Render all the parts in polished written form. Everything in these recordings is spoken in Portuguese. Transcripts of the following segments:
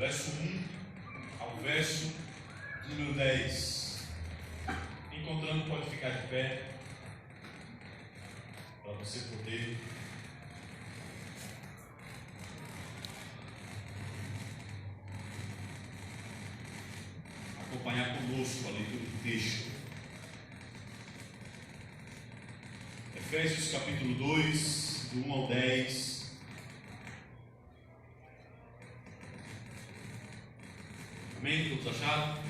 verso 1 ao verso número 10. Encontrando, pode ficar de pé, para você poder acompanhar conosco a leitura do texto. Efésios capítulo 2, do 1 ao 10. Amém? Todos acharam?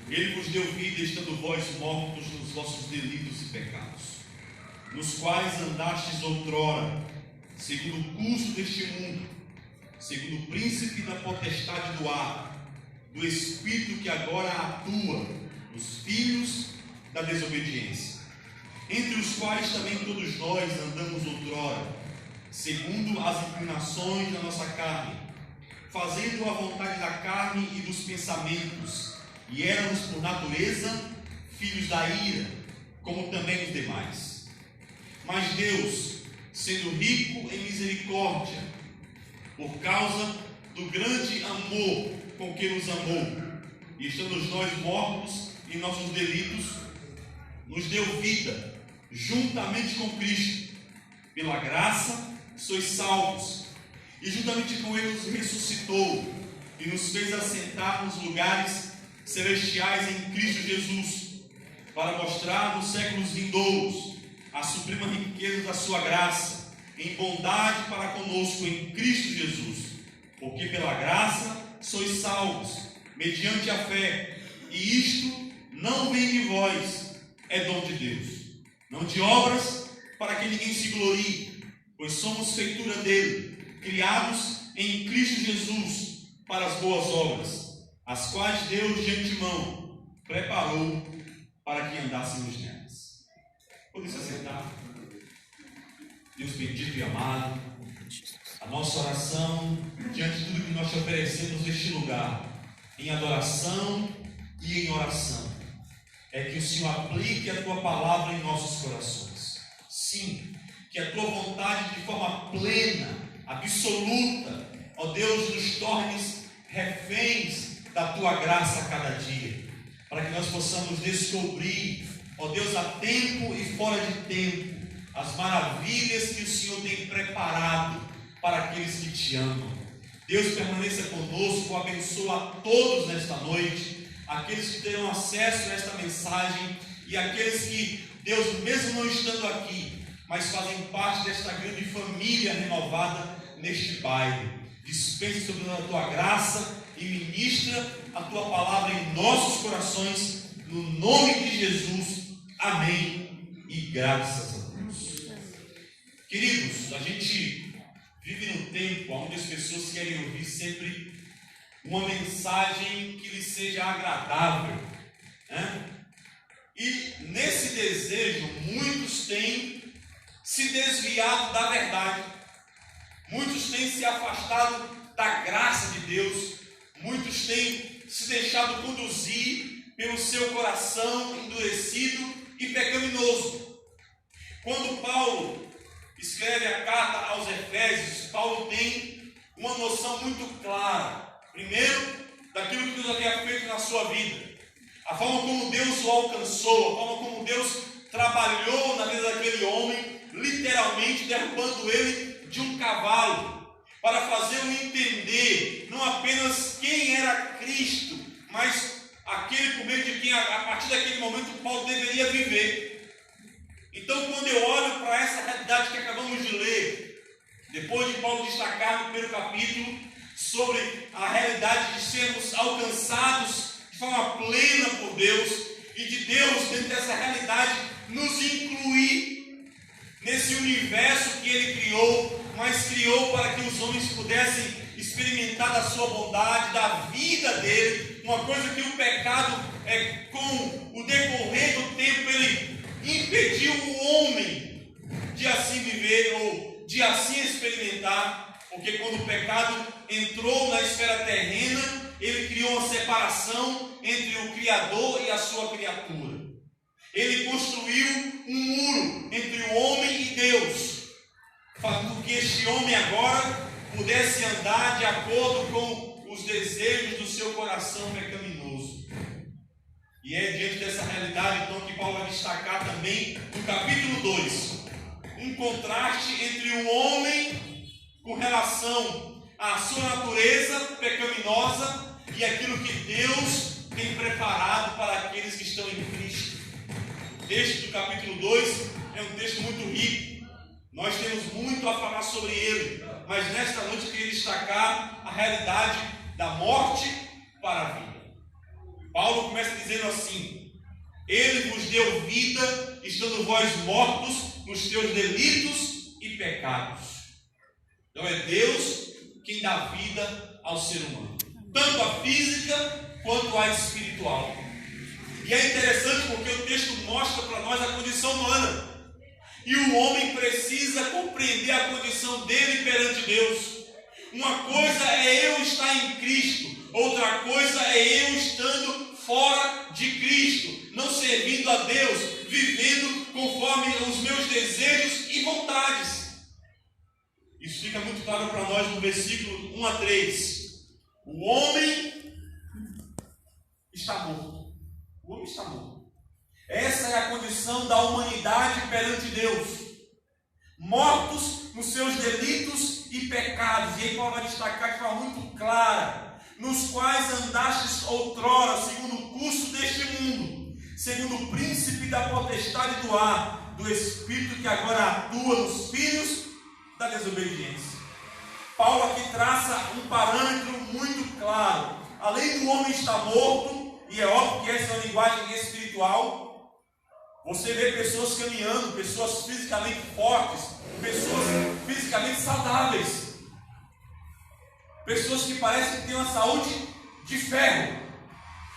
Ele vos deu vida, estando vós mortos nos vossos delitos e pecados, nos quais andastes outrora, segundo o curso deste mundo, segundo o príncipe da potestade do ar, do espírito que agora atua nos filhos da desobediência, entre os quais também todos nós andamos outrora, segundo as inclinações da nossa carne, fazendo a vontade da carne e dos pensamentos, e éramos por natureza filhos da ira, como também os demais. Mas Deus, sendo rico em misericórdia, por causa do grande amor com que nos amou, e estando nós mortos em nossos delitos, nos deu vida juntamente com Cristo. Pela graça sois salvos, e juntamente com Ele nos ressuscitou e nos fez assentar nos lugares celestiais em Cristo Jesus, para mostrar nos séculos vindouros a suprema riqueza da sua graça, em bondade para conosco em Cristo Jesus. Porque pela graça sois salvos, mediante a fé, e isto não vem de vós, é dom de Deus, não de obras, para que ninguém se glorie, pois somos feitura dele, criados em Cristo Jesus para as boas obras, as quais Deus de antemão preparou para que andássemos nelas. Pode se assentar. Deus bendito e amado, a nossa oração diante de tudo que nós te oferecemos neste lugar, em adoração e em oração, é que o Senhor aplique a tua palavra em nossos corações. Sim, que a tua vontade de forma plena, absoluta, ó Deus, nos tornes reféns da tua graça a cada dia, para que nós possamos descobrir, ó Deus, a tempo e fora de tempo, as maravilhas que o Senhor tem preparado para aqueles que te amam. Deus, permaneça conosco, abençoa a todos nesta noite, aqueles que terão acesso a esta mensagem e aqueles que, Deus, mesmo não estando aqui, mas fazem parte desta grande família renovada neste bairro. Dispense sobre a tua graça e ministra a tua palavra em nossos corações, no nome de Jesus. Amém. E graças a Deus. Queridos, a gente vive num tempo onde as pessoas querem ouvir sempre uma mensagem que lhes seja agradável, né? E nesse desejo, muitos têm se desviado da verdade, muitos têm se afastado da graça de Deus, muitos têm se deixado conduzir pelo seu coração endurecido e pecaminoso. Quando Paulo escreve a carta aos Efésios, Paulo tem uma noção muito clara, primeiro, daquilo que Deus havia feito na sua vida, a forma como Deus o alcançou, a forma como Deus trabalhou na vida daquele homem, literalmente derrubando ele de um cavalo, para fazê-lo entender não apenas quem era Cristo, mas aquele por meio de quem, a partir daquele momento, Paulo deveria viver. Então, quando eu olho para essa realidade que acabamos de ler, depois de Paulo destacar no primeiro capítulo sobre a realidade de sermos alcançados de forma plena por Deus, e de Deus, dentro dessa realidade, nos incluir nesse universo que Ele criou, mas criou para que os homens pudessem experimentar da sua bondade, da vida dele, uma coisa que o pecado, com o decorrer do tempo, ele impediu o homem de assim viver ou de assim experimentar, porque quando o pecado entrou na esfera terrena, ele criou uma separação entre o Criador e a sua criatura. Ele construiu um muro entre o homem e Deus, fazendo que este homem agora pudesse andar de acordo com os desejos do seu coração pecaminoso. E é diante dessa realidade, então, que Paulo vai destacar também no capítulo 2, um contraste entre o homem com relação à sua natureza pecaminosa e aquilo que Deus tem preparado para aqueles que estão em Cristo. O texto do capítulo 2 é um texto muito rico. Nós temos muito a falar sobre ele, mas nesta noite eu queria destacar a realidade da morte para a vida. Paulo começa dizendo assim: Ele vos deu vida, estando vós mortos nos teus delitos e pecados. Então é Deus quem dá vida ao ser humano, tanto a física quanto a espiritual. E é interessante porque o texto mostra para nós a condição humana. E o homem precisa compreender a condição dele perante Deus. Uma coisa é eu estar em Cristo, outra coisa é eu estando fora de Cristo, não servindo a Deus, vivendo conforme os meus desejos e vontades. Isso fica muito claro para nós no versículo 1 a 3. O homem está morto. O homem está morto. Essa é a condição da humanidade perante Deus. Mortos nos seus delitos e pecados. E aí Paulo vai destacar de forma muito clara: nos quais andastes outrora, segundo o curso deste mundo, segundo o príncipe da potestade do ar, do espírito que agora atua nos filhos da desobediência. Paulo aqui traça um parâmetro muito claro. Além do homem estar morto, e é óbvio que essa é uma linguagem espiritual, você vê pessoas caminhando, pessoas fisicamente fortes, pessoas fisicamente saudáveis, pessoas que parecem que têm uma saúde de ferro,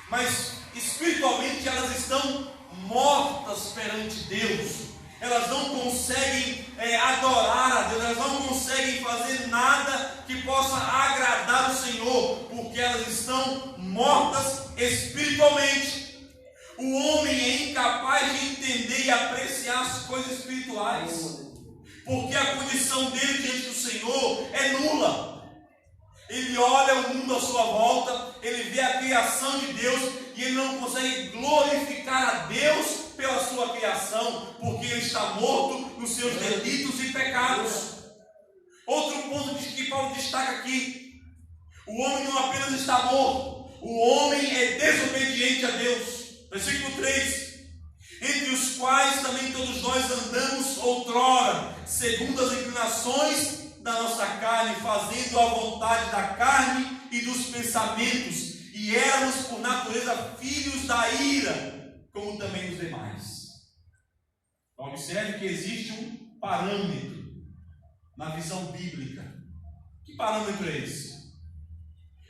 mas espiritualmente elas estão mortas perante Deus. Elas não conseguem adorar a Deus, elas não conseguem fazer nada que possa agradar o Senhor, porque elas estão mortas espiritualmente. O homem é incapaz de entender e apreciar as coisas espirituais, porque a condição dele diante do Senhor é nula. Ele olha o mundo à sua volta, ele vê a criação de Deus e ele não consegue glorificar a Deus pela sua criação, porque ele está morto nos seus delitos e pecados. Outro ponto que Paulo destaca aqui: o homem não apenas está morto, o homem é desobediente a Deus. Versículo 3: entre os quais também todos nós andamos outrora, segundo as inclinações da nossa carne, fazendo a vontade da carne e dos pensamentos, e éramos por natureza filhos da ira, como também os demais. Observe que existe um parâmetro na visão bíblica. Que parâmetro é esse?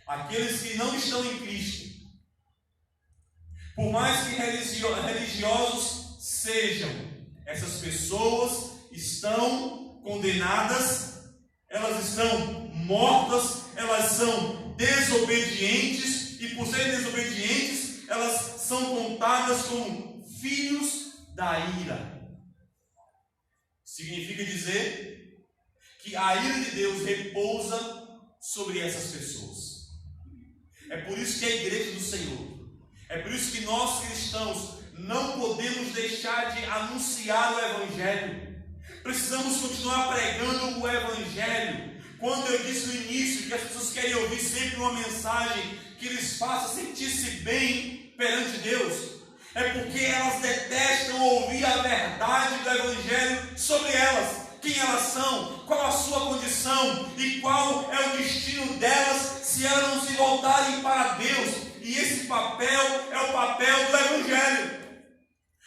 Aqueles que não estão em Cristo, por mais que religiosos sejam, essas pessoas estão condenadas, elas estão mortas, elas são desobedientes, e por serem desobedientes, elas são contadas como filhos da ira. Significa dizer que a ira de Deus repousa sobre essas pessoas. É por isso que a igreja do Senhor, é por isso que nós cristãos não podemos deixar de anunciar o Evangelho. Precisamos continuar pregando o Evangelho. Quando eu disse no início que as pessoas querem ouvir sempre uma mensagem que lhes faça sentir-se bem perante Deus, é porque elas detestam ouvir a verdade do Evangelho sobre elas. Quem elas são, qual a sua condição e qual é o destino delas se elas não se voltarem para Deus. E esse papel é o papel do Evangelho.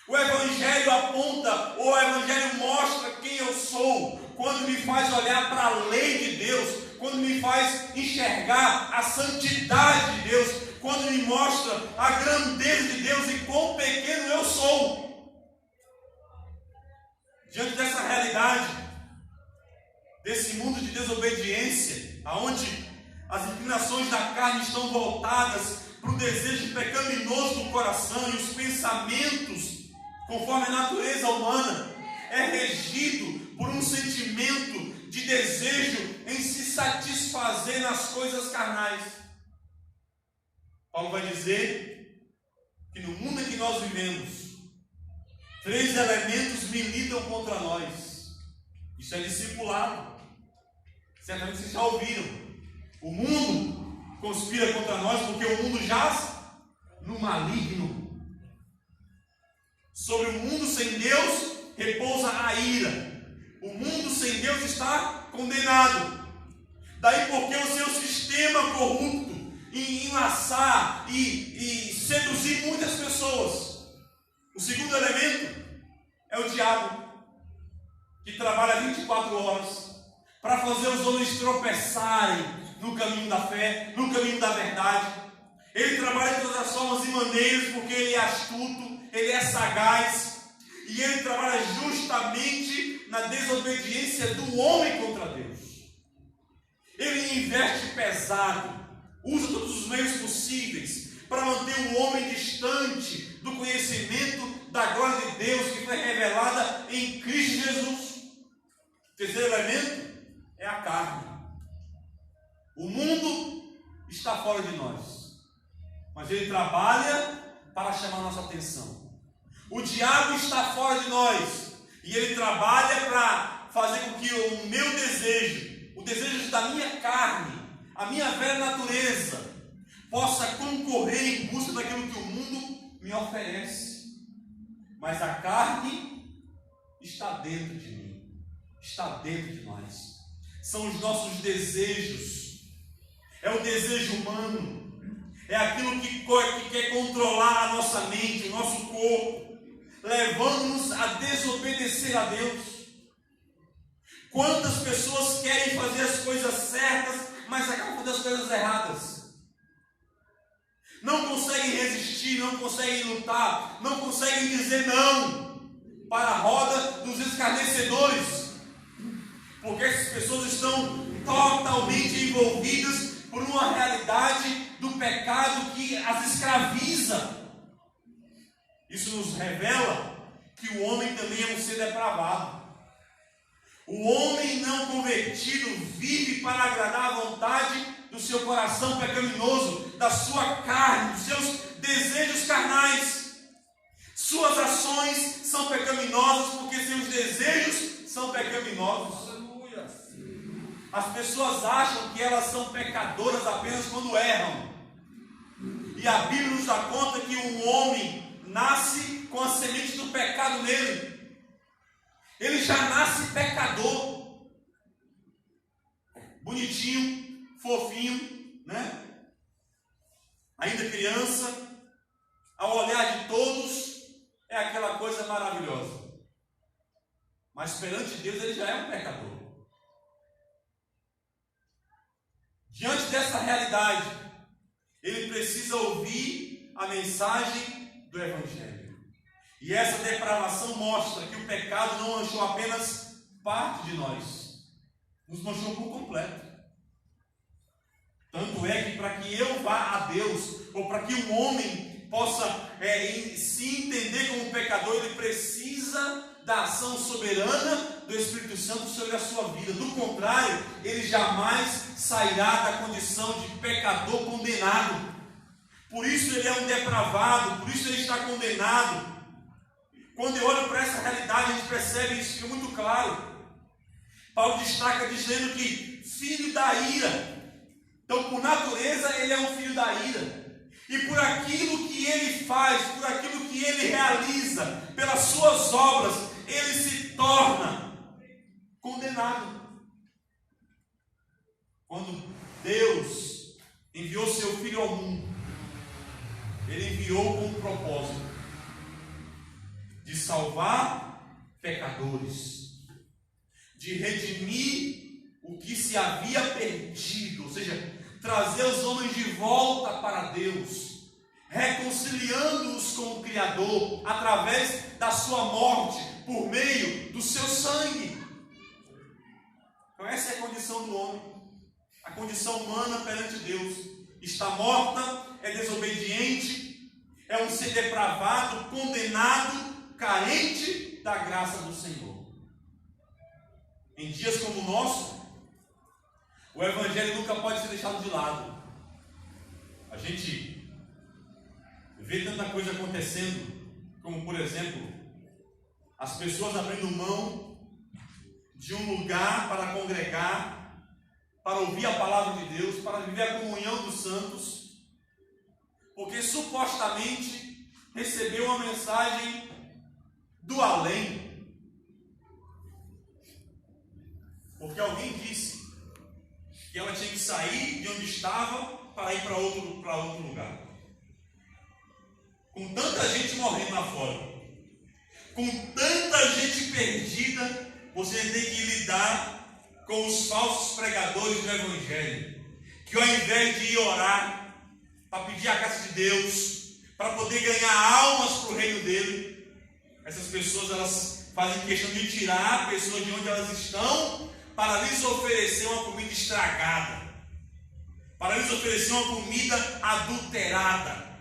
O Evangelho aponta, o Evangelho mostra quem eu sou, quando me faz olhar para a lei de Deus, quando me faz enxergar a santidade de Deus, quando me mostra a grandeza de Deus e quão pequeno eu sou. Diante dessa realidade, desse mundo de desobediência, aonde as inclinações da carne estão voltadas para o desejo pecaminoso do coração e os pensamentos, conforme a natureza humana, é regido por um sentimento de desejo em se satisfazer nas coisas carnais. Paulo vai dizer que no mundo em que nós vivemos, 3 elementos militam contra nós. Isso é discipulado. Certamente vocês já ouviram. O mundo conspira contra nós porque o mundo jaz no maligno. Sobre o mundo sem Deus repousa a ira. O mundo sem Deus está condenado. Daí porque o seu sistema corrupto em enlaçar e seduzir muitas pessoas. O segundo elemento é o diabo, que trabalha 24 horas para fazer os homens tropeçarem no caminho da fé, no caminho da verdade. Ele trabalha de todas as formas e maneiras porque ele é astuto, ele é sagaz, e ele trabalha justamente na desobediência do homem contra Deus. Ele investe pesado, usa todos os meios possíveis para manter o homem distante do conhecimento da glória de Deus que foi revelada em Cristo Jesus. O terceiro elemento é a carne. O mundo está fora de nós, mas ele trabalha para chamar nossa atenção. O diabo está fora de nós e ele trabalha para fazer com que o meu desejo, o desejo da minha carne, a minha velha natureza, possa concorrer em busca daquilo que o mundo me oferece. Mas a carne está dentro de mim, está dentro de nós. São os nossos desejos, é o desejo humano, é aquilo que quer controlar a nossa mente, o nosso corpo, levando-nos a desobedecer a Deus. Quantas pessoas querem fazer as coisas certas, mas acabam fazendo as coisas erradas? Não conseguem resistir, não conseguem lutar, não conseguem dizer não para a roda dos escarnecedores, porque essas pessoas estão totalmente envolvidas por uma realidade do pecado que as escraviza. Isso nos revela que o homem também é um ser depravado. O homem não convertido vive para agradar a vontade do seu coração pecaminoso, da sua carne, dos seus desejos carnais. Suas ações são pecaminosas porque seus desejos são pecaminosos. Aleluia. As pessoas acham que elas são pecadoras apenas quando erram. E a Bíblia nos dá conta que um homem nasce com a semente do pecado nele. Ele já nasce pecador. Bonitinho, fofinho, né? Ainda criança, ao olhar de todos, é aquela coisa maravilhosa. Mas perante Deus ele já é um pecador. Diante dessa realidade, ele precisa ouvir a mensagem do Evangelho. E essa depravação mostra que o pecado não manchou apenas parte de nós, nos manchou por completo. Tanto é que para que eu vá a Deus, ou para que um homem possa se entender como pecador, ele precisa da ação soberana do Espírito Santo sobre a sua vida. Do contrário, ele jamais sairá da condição de pecador condenado. Por isso ele é um depravado, por isso ele está condenado. Quando eu olho para essa realidade, a gente percebe isso, fica muito claro. Paulo destaca dizendo que filho da ira. Então, por natureza, ele é um filho da ira. E por aquilo que ele faz, por aquilo que ele realiza, pelas suas obras, ele se torna condenado. Quando Deus enviou seu Filho ao mundo, ele enviou com um propósito de salvar pecadores, de redimir o que se havia perdido, ou seja, trazer os homens de volta para Deus, reconciliando-os com o Criador através da sua morte, por meio do seu sangue. Então essa é a condição do homem, a condição humana perante Deus. Está morta, é desobediente, é um ser depravado, condenado, carente da graça do Senhor. Em dias como o nosso, O evangelho nunca pode ser deixado de lado. A gente vê tanta coisa acontecendo, como por exemplo, as pessoas abrindo mão de um lugar para congregar, para ouvir a palavra de Deus, para viver a comunhão dos santos, porque supostamente recebeu uma mensagem do além. Porque alguém disse que ela tinha que sair de onde estava para ir para outro lugar. Com tanta gente morrendo lá fora, com tanta gente perdida, você tem que lidar com os falsos pregadores do evangelho, que ao invés de ir orar para pedir a graça de Deus, para poder ganhar almas para o reino dele, essas pessoas elas fazem questão de tirar pessoas de onde elas estão para lhes oferecer uma comida estragada, para lhes oferecer uma comida adulterada.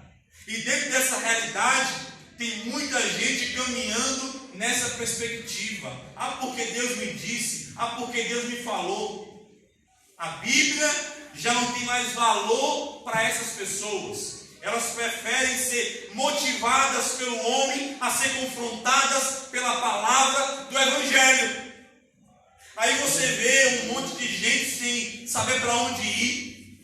E dentro dessa realidade tem muita gente caminhando nessa perspectiva. Ah, porque Deus me disse, ah, porque Deus me falou. A Bíblia já não tem mais valor para essas pessoas. Elas preferem ser motivadas pelo homem a ser confrontadas pela palavra do evangelho. Aí você vê um monte de gente sem saber para onde ir.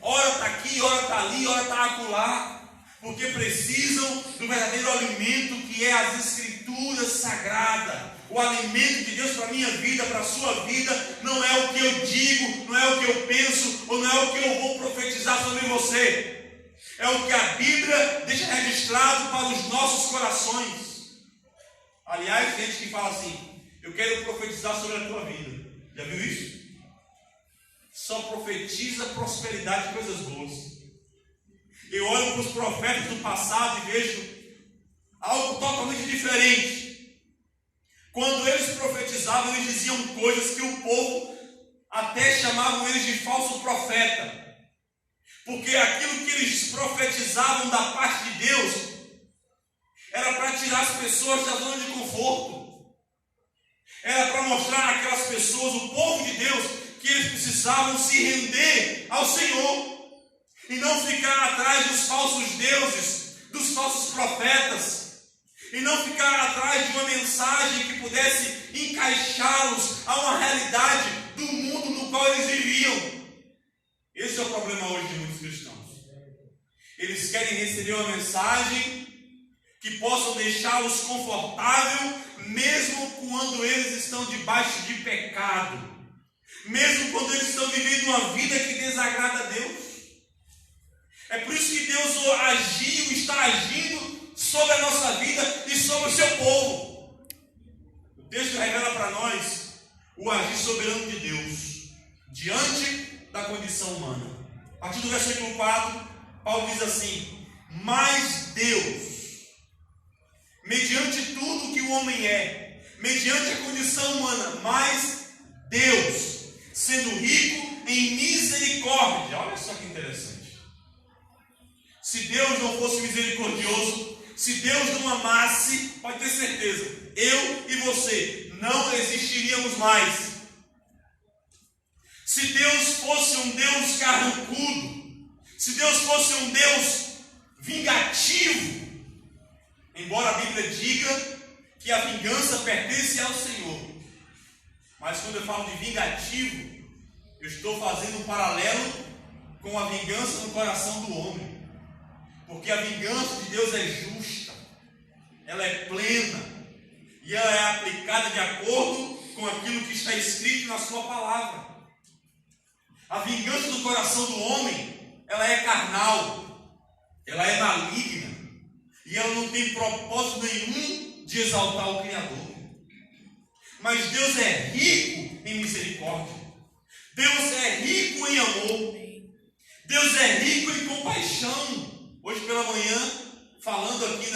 Ora está aqui, ora está ali, ora está acolá. Porque precisam do verdadeiro alimento que é as Escrituras Sagradas. O alimento de Deus para a minha vida, para a sua vida, não é o que eu digo, não é o que eu penso, ou não é o que eu vou profetizar sobre você. É o que a Bíblia deixa registrado para os nossos corações. Aliás, tem gente que fala assim: eu quero profetizar sobre a tua vida. Já viu isso? Só profetiza prosperidade e coisas boas. Eu olho para os profetas do passado e vejo algo totalmente diferente. Quando eles profetizavam, eles diziam coisas que o povo até chamavam eles de falso profeta. Porque aquilo que eles profetizavam da parte de Deus era para tirar as pessoas da zona de conforto. Era para mostrar àquelas pessoas, o povo de Deus, que eles precisavam se render ao Senhor. E não ficar atrás dos falsos deuses, dos falsos profetas. E não ficar atrás de uma mensagem que pudesse encaixá-los a uma realidade do mundo no qual eles viviam. Esse é o problema hoje de muitos cristãos. Eles querem receber uma mensagem que possam deixá-los confortáveis, mesmo quando eles estão debaixo de pecado. Mesmo quando eles estão vivendo uma vida que desagrada a Deus. É por isso que Deus agiu, está agindo sobre a nossa vida e sobre o seu povo. O texto revela para nós o agir soberano de Deus diante da condição humana. A partir do versículo 4, Paulo diz assim: mas Deus, mediante tudo que o homem é, mediante a condição humana, mas Deus, sendo rico em misericórdia. Olha só que interessante. Se Deus não fosse misericordioso, se Deus não amasse, pode ter certeza, eu e você não existiríamos mais. Se Deus fosse um Deus carrancudo, se Deus fosse um Deus vingativo, embora a Bíblia diga que a vingança pertence ao Senhor, mas quando eu falo de vingativo, eu estou fazendo um paralelo com a vingança no coração do homem. Porque a vingança de Deus é justa, ela é plena, e ela é aplicada de acordo com aquilo que está escrito na sua palavra. A vingança do coração do homem, ela é carnal, ela é maligna, e ela não tem propósito nenhum de exaltar o Criador. Mas Deus é rico em misericórdia, Deus é rico em amor, Deus é rico em compaixão. Hoje pela manhã, falando aqui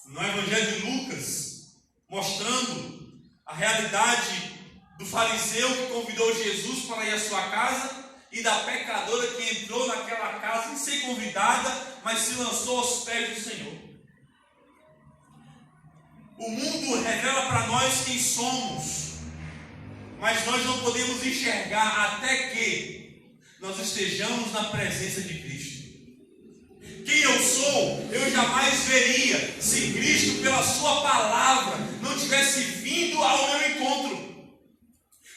no Evangelho de Lucas, mostrando a realidade do fariseu que convidou Jesus para ir à sua casa e da pecadora que entrou naquela casa sem ser convidada, mas se lançou aos pés do Senhor. O mundo revela para nós quem somos, mas nós não podemos enxergar até que nós estejamos na presença de Cristo. Quem eu sou, eu jamais veria se Cristo, pela sua palavra, não tivesse vindo ao meu encontro.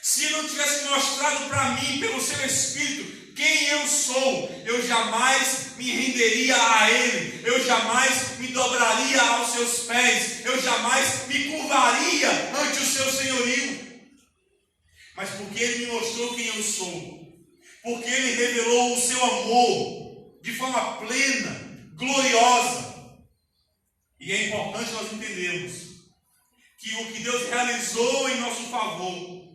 Se Ele não tivesse mostrado para mim, pelo seu Espírito, quem eu sou, eu jamais me renderia a Ele, eu jamais me dobraria aos seus pés, eu jamais me curvaria ante o seu senhorio. Mas porque Ele me mostrou quem eu sou, porque Ele revelou o seu amor de forma plena, gloriosa. E é importante nós entendermos que o que Deus realizou em nosso favor,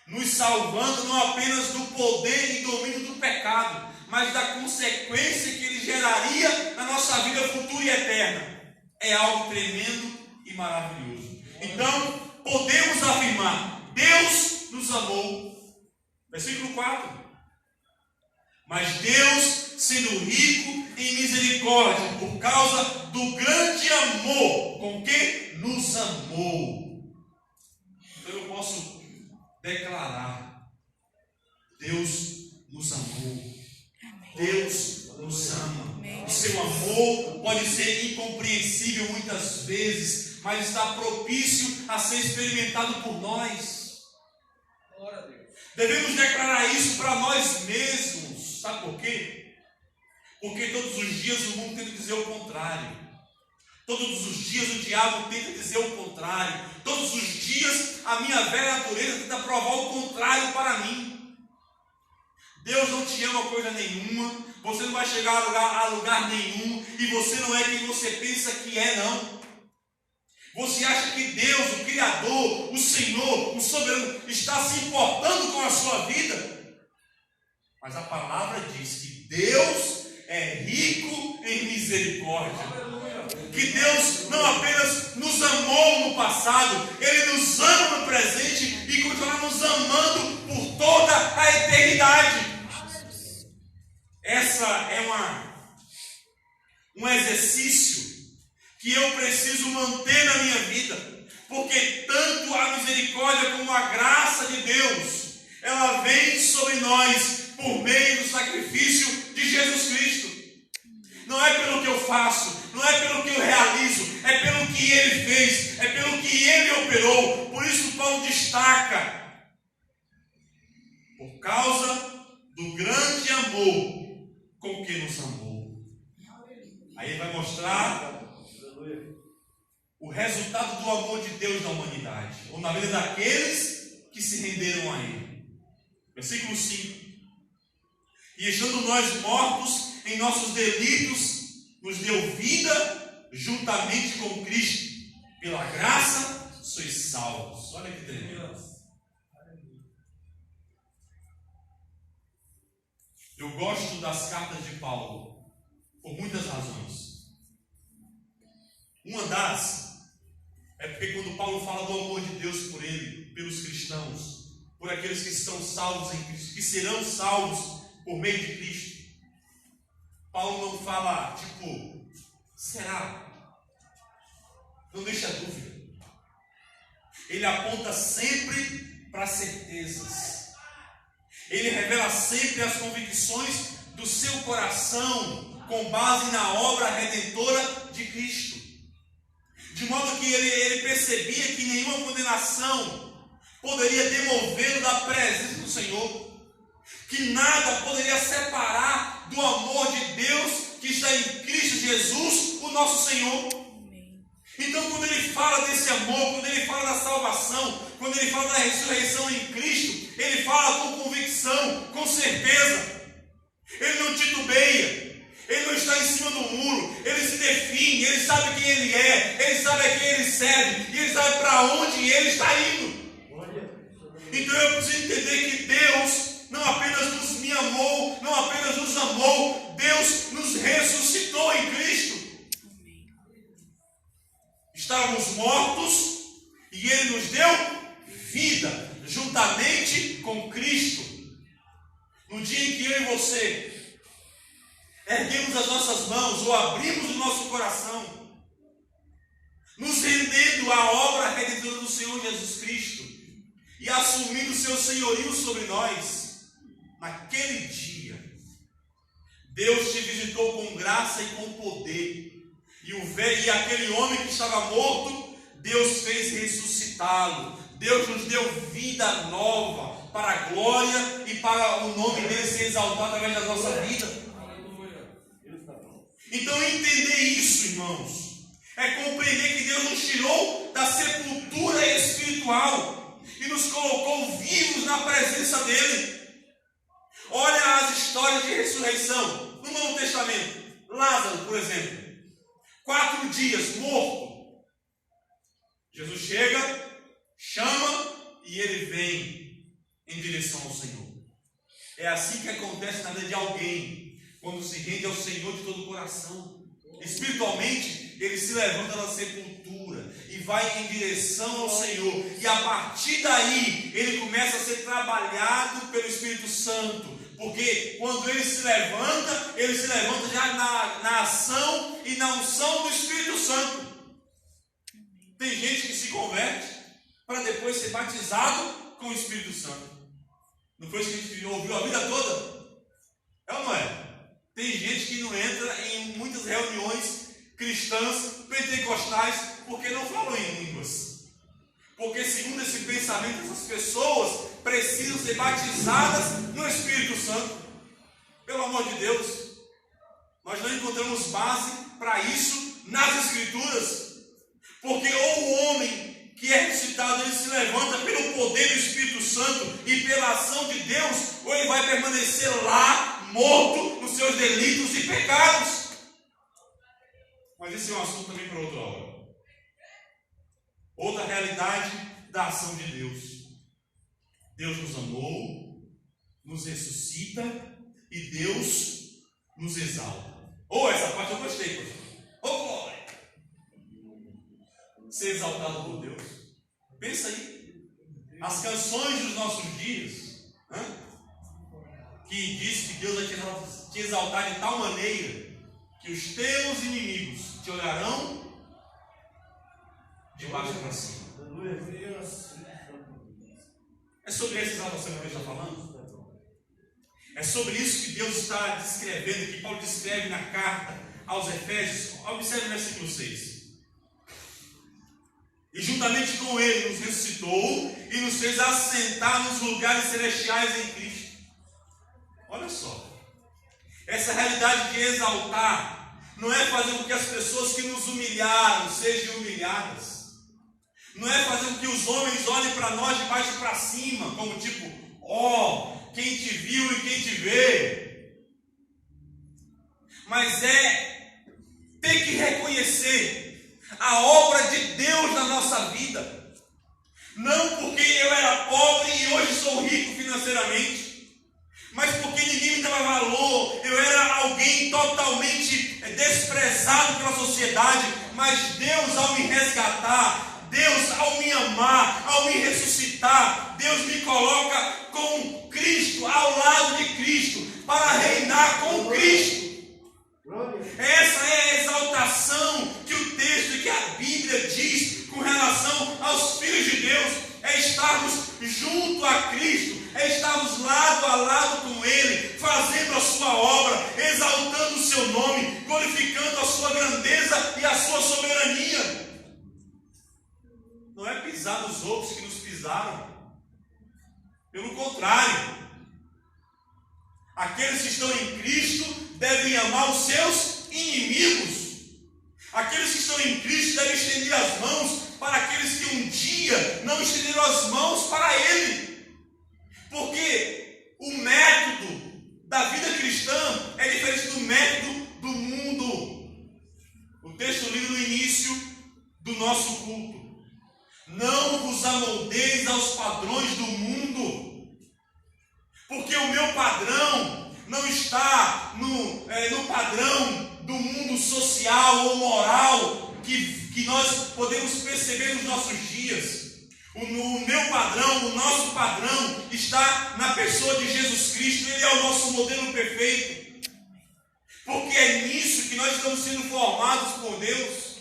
nos salvando não apenas do poder e domínio do pecado, mas da consequência que Ele geraria na nossa vida futura e eterna, é algo tremendo e maravilhoso. Então, podemos afirmar: Deus nos amou. Versículo 4. Mas Deus, sendo rico em misericórdia, por causa do grande amor com que nos amou. Então eu posso declarar: Deus nos amou. Deus nos ama. O seu amor pode ser incompreensível muitas vezes, mas está propício a ser experimentado por nós. Devemos declarar isso para nós mesmos. Sabe por quê? Porque todos os dias o mundo tenta dizer o contrário. Todos os dias o diabo tenta dizer o contrário. Todos os dias a minha velha natureza tenta provar o contrário para mim. Deus não te ama coisa nenhuma. Você não vai chegar a lugar nenhum. E você não é quem você pensa que é, não. Você acha que Deus, o Criador, o Senhor, o Soberano, está se importando com a sua vida? Mas a palavra diz que Deus é rico em misericórdia. Que Deus não apenas nos amou no passado, Ele nos ama no presente e continuará nos amando por toda a eternidade. Essa é um exercício que eu preciso manter na minha vida, porque tanto a misericórdia como a graça de Deus, ela vem sobre nós por meio do sacrifício de Jesus Cristo. Não é pelo que eu faço, não é pelo que eu realizo, é pelo que Ele fez, é pelo que Ele operou. Por isso Paulo destaca: por causa do grande amor com que nos amou. Aí ele vai mostrar o resultado do amor de Deus na humanidade, ou na vida daqueles que se renderam a Ele. Versículo 5. E estando nós mortos em nossos delitos, nos deu vida juntamente com Cristo. Pela graça sois salvos. Olha que tremendo. Eu gosto das cartas de Paulo por muitas razões. Uma das é porque quando Paulo fala do amor de Deus por ele, pelos cristãos, por aqueles que estão salvos em Cristo, que serão salvos por meio de Cristo, Paulo não fala tipo, será? Não deixa dúvida. Ele aponta sempre para certezas. Ele revela sempre as convicções do seu coração com base na obra redentora de Cristo. De modo que ele percebia que nenhuma condenação poderia demovê-lo da presença do Senhor. Que nada poderia separar do amor de Deus que está em Cristo Jesus, o nosso Senhor. Então, quando ele fala desse amor, quando ele fala da salvação, quando ele fala da ressurreição em Cristo, ele fala com convicção, com certeza. Ele não titubeia, ele não está em cima do muro, ele se define, ele sabe quem ele é, ele sabe a quem ele serve, e ele sabe para onde ele está indo. Então eu preciso entender que Deus não apenas me amou, não apenas nos amou, Deus nos ressuscitou em Cristo. Estávamos mortos e Ele nos deu vida, juntamente com Cristo. No dia em que eu e você erguemos as nossas mãos ou abrimos o nosso coração, nos rendendo à obra redentora do Senhor Jesus Cristo, e assumindo o seu senhorio sobre nós, naquele dia, Deus te visitou com graça e com poder. E aquele homem que estava morto, Deus fez ressuscitá-lo. Deus nos deu vida nova, para a glória e para o nome dele ser exaltado através da nossa vida. Então entender isso, irmãos, é compreender que Deus nos tirou da sepultura espiritual e nos colocou vivos na presença dele. Olha as histórias de ressurreição no Novo Testamento. Lázaro, por exemplo, 4 dias morto. Jesus chega, chama e ele vem em direção ao Senhor. É assim que acontece na vida de alguém quando se rende ao Senhor de todo o coração. Espiritualmente, ele se levanta da sepultura e vai em direção ao Senhor. E a partir daí, ele começa a ser trabalhado pelo Espírito Santo. Porque quando ele se levanta já na ação e na unção do Espírito Santo. Tem gente que se converte para depois ser batizado com o Espírito Santo. Não foi isso que a gente ouviu a vida toda? É ou não é? Tem gente que não entra em muitas reuniões cristãs, pentecostais, porque não falam em línguas. Porque segundo esse pensamento, essas pessoas precisam ser batizadas no Espírito Santo. Pelo amor de Deus, nós não encontramos base para isso nas Escrituras. Porque ou o homem que é ressuscitado, ele se levanta pelo poder do Espírito Santo e pela ação de Deus, ou ele vai permanecer lá, morto nos seus delitos e pecados. Mas esse é um assunto também para outra hora. Outra realidade da ação de Deus. Deus nos amou, nos ressuscita e Deus nos exalta. Essa parte eu gostei, pastor. Glória! Ser exaltado por Deus. Pensa aí. As canções dos nossos dias, que diz que Deus vai te exaltar de tal maneira que os teus inimigos te olharão de baixo para cima. É sobre essa exaltação que Deus está falando? É sobre isso que Deus está descrevendo, que Paulo descreve na carta aos Efésios. Observe o versículo 6. E juntamente com ele nos ressuscitou e nos fez assentar nos lugares celestiais em Cristo. Olha só. Essa realidade de exaltar não é fazer com que as pessoas que nos humilharam sejam humilhadas. Não é fazer com que os homens olhem para nós de baixo para cima, como tipo, quem te viu e quem te vê. Mas é ter que reconhecer a obra de Deus na nossa vida. Não porque eu era pobre e hoje sou rico financeiramente, mas porque ninguém me dava valor. Eu era alguém totalmente desprezado pela sociedade, mas Deus, ao me resgatar, Deus, ao me amar, ao me ressuscitar, Deus me coloca com Cristo, ao lado de Cristo, para reinar com Cristo. Essa é a exaltação que o texto, que a Bíblia diz com relação aos filhos de Deus. É estarmos junto a Cristo, é estarmos lado a lado com Ele, fazendo a sua obra, exaltando o seu nome, glorificando a sua grandeza e a sua soberania. Não é pisar nos outros que nos pisaram. Pelo contrário, aqueles que estão em Cristo devem amar os seus inimigos. Aqueles que estão em Cristo devem estender as mãos para aqueles que um dia não estenderam as mãos para Ele. Porque o método da vida cristã é diferente do método do mundo. O texto lido no início do nosso culto. Não vos amoldeis aos padrões do mundo, porque o meu padrão não está no padrão do mundo social ou moral que nós podemos perceber nos nossos dias. O meu padrão, o nosso padrão está na pessoa de Jesus Cristo. Ele é o nosso modelo perfeito, porque é nisso que nós estamos sendo formados por Deus.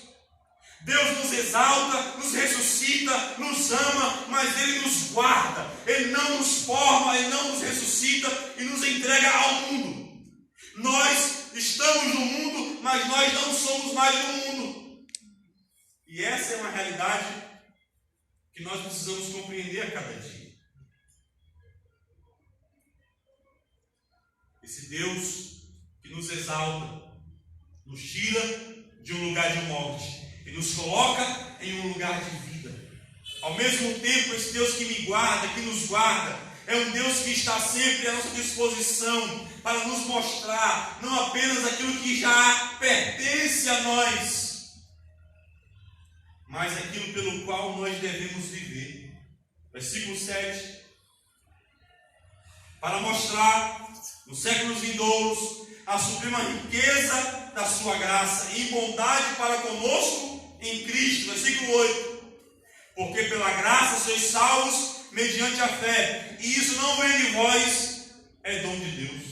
Deus nos exalta, nos ressuscita, nos ama, mas Ele nos guarda. Ele não nos forma, Ele não nos ressuscita e nos entrega ao mundo. Nós estamos no mundo, mas nós não somos mais do mundo. E essa é uma realidade que nós precisamos compreender a cada dia. Esse Deus que nos exalta, nos tira de um lugar de morte e nos coloca em um lugar de vida. Ao mesmo tempo, esse Deus que me guarda, que nos guarda, é um Deus que está sempre à nossa disposição para nos mostrar não apenas aquilo que já pertence a nós, mas aquilo pelo qual nós devemos viver. Versículo 7. Para mostrar nos séculos vindouros a suprema riqueza da sua graça e bondade para conosco em Cristo. Versículo 8. Porque pela graça sois salvos mediante a fé, e isso não vem de vós, é dom de Deus.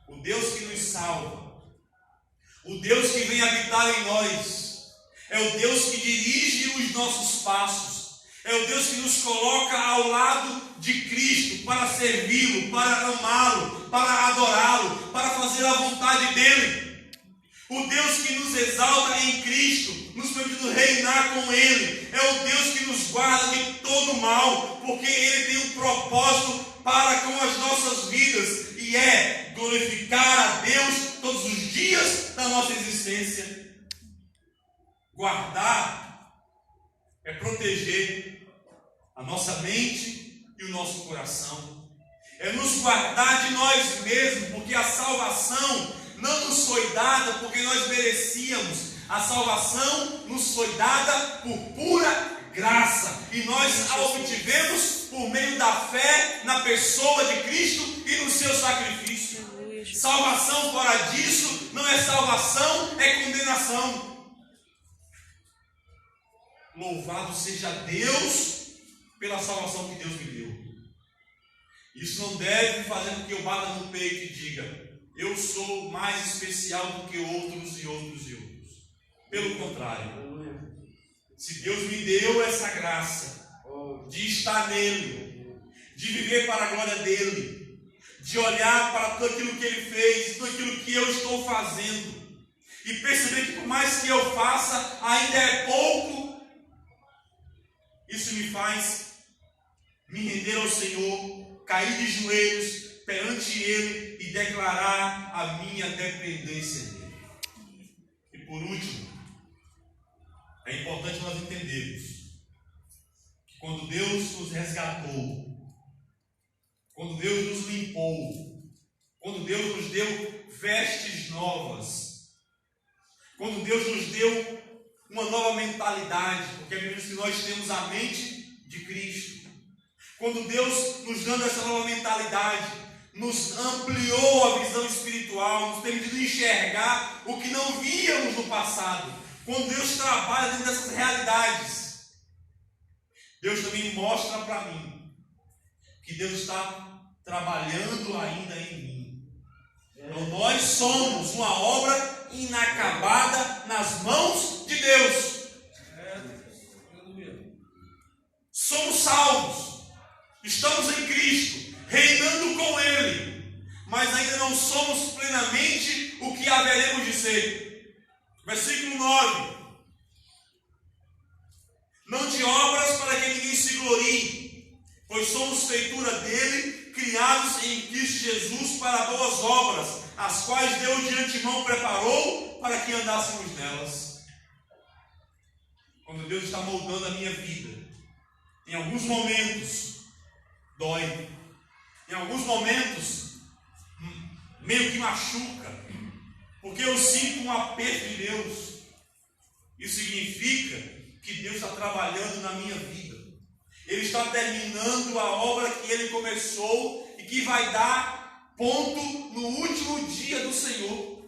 O Deus que nos salva, o Deus que vem habitar em nós, é o Deus que dirige os nossos passos, é o Deus que nos coloca ao lado de Cristo para servi-lo, para amá-lo, para adorá-lo, para fazer a vontade dele. O Deus que nos exalta em Cristo, nos permite reinar com Ele, é o Deus que nos guarda de todo mal, porque Ele tem um propósito para com as nossas vidas, e é glorificar a Deus todos os dias da nossa existência. Guardar é proteger a nossa mente e o nosso coração, é nos guardar de nós mesmos, porque a salvação não nos foi dada porque nós merecíamos. A salvação nos foi dada por pura graça, e nós a obtivemos por meio da fé na pessoa de Cristo e no seu sacrifício. Salvação fora disso não é salvação, é condenação. Louvado seja Deus pela salvação que Deus me deu. Isso não deve fazer com que eu bata no peito e diga: eu sou mais especial do que outros e outros e outros. Pelo contrário, se Deus me deu essa graça de estar nele, de viver para a glória dele, de olhar para tudo aquilo que ele fez, tudo aquilo que eu estou fazendo, e perceber que por mais que eu faça, ainda é pouco, isso me faz me render ao Senhor, cair de joelhos perante Ele e declarar a minha dependência dEle. E por último, é importante nós entendermos que quando Deus nos resgatou, quando Deus nos limpou, quando Deus nos deu vestes novas, quando Deus nos deu uma nova mentalidade, porque a Bíblia diz que nós temos a mente de Cristo, quando Deus nos dando essa nova mentalidade, nos ampliou a visão espiritual, nos permitiu enxergar o que não víamos no passado. Quando Deus trabalha dentro dessas realidades, Deus também mostra para mim que Deus está trabalhando ainda em mim. Então nós somos uma obra inacabada nas mãos de Deus. Somos salvos, estamos em Cristo, reinando com Ele, mas ainda não somos plenamente o que haveremos de ser. Versículo 9. Não de obras para que ninguém se glorie, pois somos feitura dele, criados em Cristo Jesus para boas obras, as quais Deus de antemão preparou para que andássemos nelas. Quando Deus está moldando a minha vida, em alguns momentos dói, em alguns momentos meio que machuca, porque eu sinto um aperto de Deus. Isso significa que Deus está trabalhando na minha vida. Ele está terminando a obra que Ele começou e que vai dar ponto no último dia do Senhor.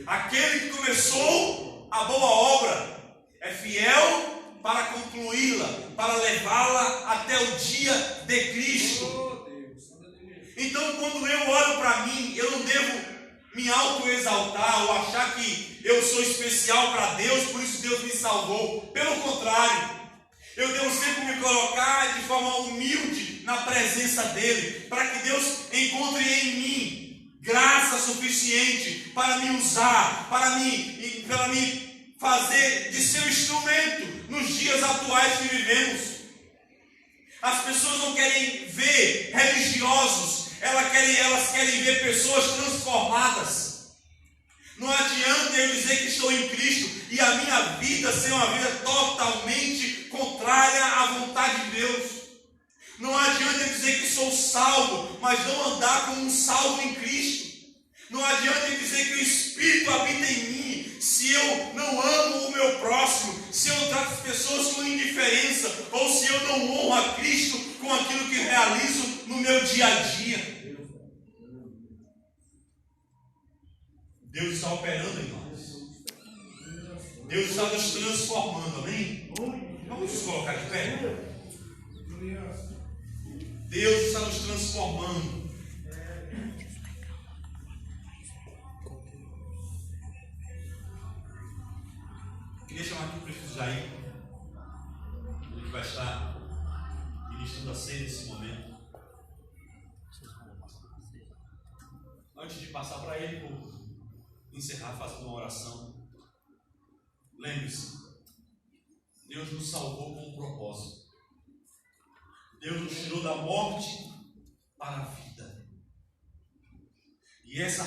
Aquele que começou a boa obra é fiel para concluí-la, para levá-la até o dia de Cristo. Então, quando eu olho para mim, eu não devo me autoexaltar ou achar que eu sou especial para Deus, por isso Deus me salvou. Pelo contrário, eu devo sempre me colocar de forma humilde na presença dEle, para que Deus encontre em mim graça suficiente para me usar, para me fazer de seu instrumento nos dias atuais que vivemos. As pessoas não querem ver religiosos, elas querem ver pessoas transformadas. Não adianta eu dizer que estou em Cristo e a minha vida ser uma vida totalmente contrária à vontade de Deus. Não adianta eu dizer que sou salvo, mas não andar como um salvo em Cristo. Não adianta eu dizer que o Espírito habita em mim, se eu não amo o meu próximo, se eu trato as pessoas com indiferença, ou se eu não honro a Cristo com aquilo que realizo no meu dia a dia. Deus está operando em nós. Deus está nos transformando, amém? Vamos nos colocar de pé. Deus está nos transformando. Queria chamar aqui o prefeito Jair, ele que vai estar ministrando a ceia nesse momento. Antes de passar para ele, vou encerrar fazendo uma oração. Lembre-se, Deus nos salvou com um propósito. Deus nos tirou da morte para a vida. E essa